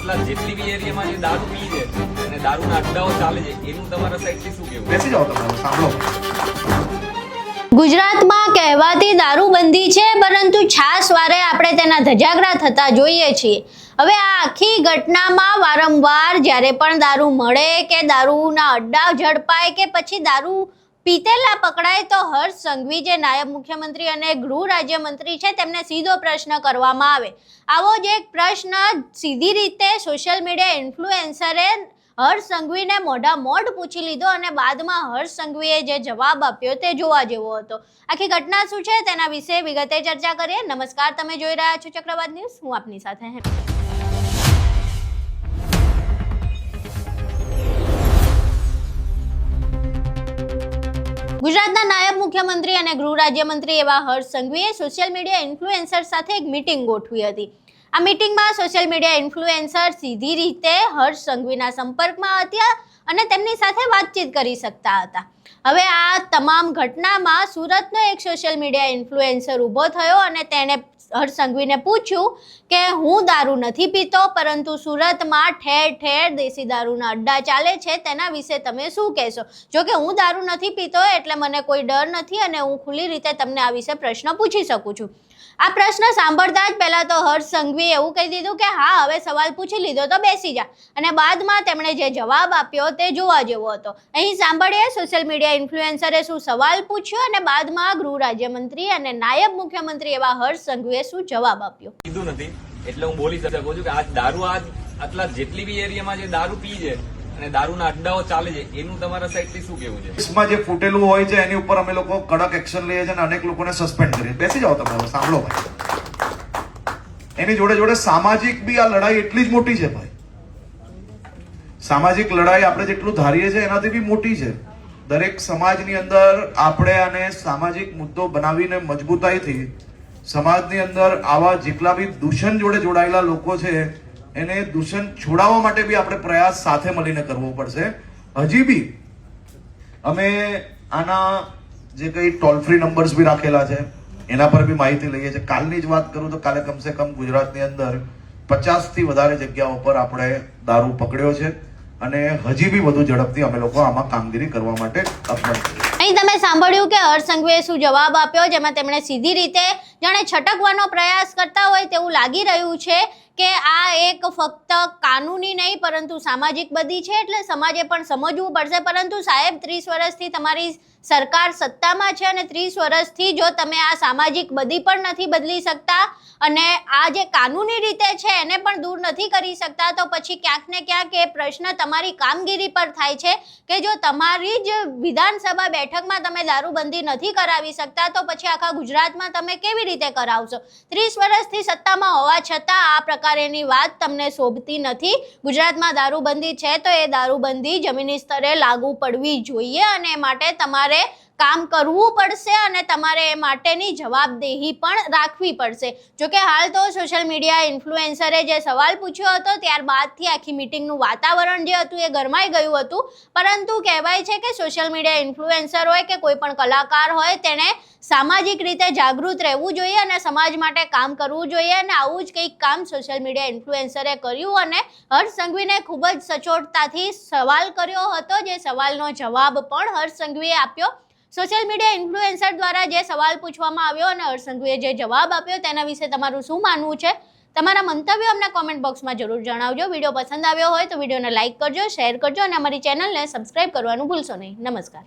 આટલા જેટલી બી એરિયામાં જે દારૂ પી છે અને દારૂના અડ્ડાઓ ચાલે છે એનું તમારા સાઈડથી શું કહેવું? બેસી જાઓ તમે, સાંભળો. ગુજરાતમાં કહેવાતી દારૂબંધી છે, પરંતુ છાસવારે આપણે તેના ધજાગરા થતા જોઈએ છીએ. હવે આ આખી ઘટનામાં વારંવાર જ્યારે પણ દારૂ મળે કે દારૂના અડ્ડા ઝડપાય કે પછી દારૂ પીતેલા પકડાય તો હર્ષ સંઘવી જે નાયબ મુખ્યમંત્રી અને ગૃહ રાજ્યમંત્રી છે તેમને સીધો પ્રશ્ન કરવામાં આવે. આવો જ એક પ્રશ્ન સીધી રીતે સોશિયલ મીડિયા ઇન્ફ્લુએન્સરે હર્ષ સંઘવીને મોઢામોઢ પૂછી લીધો અને બાદમાં હર્ષ સંઘવીએ જે જવાબ આપ્યો તે જોવા જેવો હતો. આખી ઘટના શું છે તેના વિશે વિગતે ચર્ચા કરીએ. નમસ્કાર, તમે જોઈ રહ્યા છો ચક્રવાત ન્યૂઝ. હું આપની સાથે ગુજરાતના નાયબ મુખ્યમંત્રી અને ગૃહ રાજ્યમંત્રી એવા હર્ષ સંઘવીએ સોશિયલ મીડિયા ઇન્ફ્લુએન્સર સાથે એક મીટિંગ ગોઠવી હતી. આ મીટિંગમાં સોશિયલ મીડિયા ઇન્ફ્લુએન્સર સીધી રીતે હર્ષ સંઘવીના સંપર્કમાં હતા અને તેમની સાથે વાતચીત કરી શકતા હતા. હવે આ તમામ ઘટનામાં સુરતનો એક સોશિયલ મીડિયા ઇન્ફ્લુએન્સર ઊભો થયો અને તેણે હર્ષ સંઘવીને પૂછ્યું કે હું દારૂ નથી પીતો, પરંતુ સુરતમાં ઠેર ઠેર દેશી દારૂના અડ્ડા ચાલે છે, તેના વિશે તમે શું કહેશો? જો કે હું દારૂ નથી પીતો એટલે મને કોઈ ડર નથી અને હું ખુલ્લી રીતે તમને આ વિશે પ્રશ્ન પૂછી શકું છું. આ પ્રશ્ન સાંભળતા જ પહેલા તો હર્ષ સંઘવીએ એવું કહી દીધું કે હા, હવે સવાલ પૂછી લીધો તો બેસી જા, અને બાદમાં તેમણે જે જવાબ આપ્યો તે જોવા જેવો હતો. અહીં સાંભળીએ સોશિયલ મીડિયા ઇન્ફ્લુએન્સરે શું સવાલ પૂછ્યો અને બાદમાં ગૃહ રાજ્યમંત્રી અને નાયબ મુખ્યમંત્રી એવા હર્ષ સંઘવીએ શું જવાબ આપ્યો. કીધું નથી એટલે હું બોલી શકું છું કે આટલા જેટલી બી એરિયામાં જે દારૂ પી છે અને દારૂના અડ્ડાઓ ચાલે છે એનું તમારા સાઈડથી શું કહેવું છે? કેસમાં જે ફૂટેલું હોય છે એની ઉપર અમે લોકો કડક એક્શન લઈએ છીએ અને અનેક લોકોને સસ્પેન્ડ કરીએ. બેસી જાઓ તમે, સાંભળો ભાઈ. એની જોડે જોડે સામાજિક બી આ લડાઈ એટલી જ મોટી છે ભાઈ. સામાજિક લડાઈ આપણે જેટલું ધારીએ છીએ એનાથી બી મોટી છે. દરેક સમાજની અંદર આપણે આને સામાજિક મુદ્દો બનાવીને મજબૂતાઈથી સમાજની અંદર આવા જેટલા બી દૂષણ જોડે જોડાયેલા લોકો છે એને દૂષણ છોડાવવા માટે બી આપણે પ્રયાસ સાથે મળીને કરવો પડશે. હજી બી અમે આના જે કઈ ટોલ ફ્રી નંબર્સ બી રાખેલા છે એના પર બી માહિતી લઈએ છીએ. કાલની જ વાત કરું તો કાલે કમસે કમ ગુજરાતની અંદર 50 થી વધારે જગ્યાઓ પર આપણે દારૂ પકડ્યો છે અને હજી બી વધુ ઝડપથી અમે લોકો આમાં કામગીરી કરવા માટે અપનાવી છીએ. અહીં તમે સાંભળ્યું કે હર્ષ સંઘવીએ શું જવાબ આપ્યો, જેમાં તેમણે સીધી રીતે જાણે છટકવાનો પ્રયાસ કરતા હોય તેવું લાગી રહ્યું છે કે આ એક ફક્ત કાનૂની નહીં પરંતુ સામાજિક બદી છે, એટલે સમાજે પણ સમજવું પડશે. પરંતુ સાહેબ, 30 વર્ષથી તમારી સરકાર સત્તામાં છે અને 30 વર્ષથી જો તમે આ સામાજિક બદી પણ નથી બદલી શકતા અને આ જે કાનૂની રીતે છે એને પણ દૂર નથી કરી શકતા, તો પછી ક્યાંક ને ક્યાંક એ પ્રશ્ન તમારી કામગીરી પર થાય છે કે જો તમારી જ વિધાનસભા બેઠકમાં તમે દારૂબંધી નથી કરાવી શકતા તો પછી આખા ગુજરાતમાં તમે કેવી રીતે કરાવશો? 30 વર્ષથી સત્તામાં હોવા છતાં આ પ્રકારેની વાત તમને શોભતી નથી. ગુજરાતમાં દારૂબંધી છે તો એ દારૂબંધી જમીની સ્તરે લાગુ પડવી જોઈએ અને એ માટે તમારે કામ કરવું પડશે અને તમારે એ માટેની જવાબદેહી પણ રાખવી પડશે. જોકે હાલ તો સોશિયલ મીડિયા ઇન્ફ્લુએન્સરે જે સવાલ પૂછ્યો હતો ત્યારબાદથી આખી મીટિંગનું વાતાવરણ જે હતું એ ગરમાઈ ગયું હતું. પરંતુ કહેવાય છે કે સોશિયલ મીડિયા ઇન્ફ્લુએન્સર હોય કે કોઈ પણ કલાકાર હોય તેણે સામાજિક રીતે જાગૃત રહેવું જોઈએ અને સમાજ માટે કામ કરવું જોઈએ, અને આવું જ કંઈક કામ સોશિયલ મીડિયા ઇન્ફ્લુએન્સરે કર્યું અને હર્ષ સંઘવીને ખૂબ જ સચોટતાથી સવાલ કર્યો હતો, જે સવાલનો જવાબ પણ હર્ષ સંઘવીએ આપ્યો. સોશિયલ મીડિયા ઇન્ફ્લુએન્સર દ્વારા જે સવાલ પૂછવામાં આવ્યો અને હર્ષ સંઘવીએ જે જવાબ આપ્યો તેના વિશે તમારું શું માનવું છે? તમારા મંતવ્યો અમને કોમેન્ટ બોક્સમાં જરૂર જણાવજો. વિડીયો પસંદ આવ્યો હોય તો વિડીયોને લાઇક કરજો, શેર કરજો અને અમારી ચેનલને સબસ્ક્રાઇબ કરવાનું ભૂલશો નહીં. નમસ્કાર.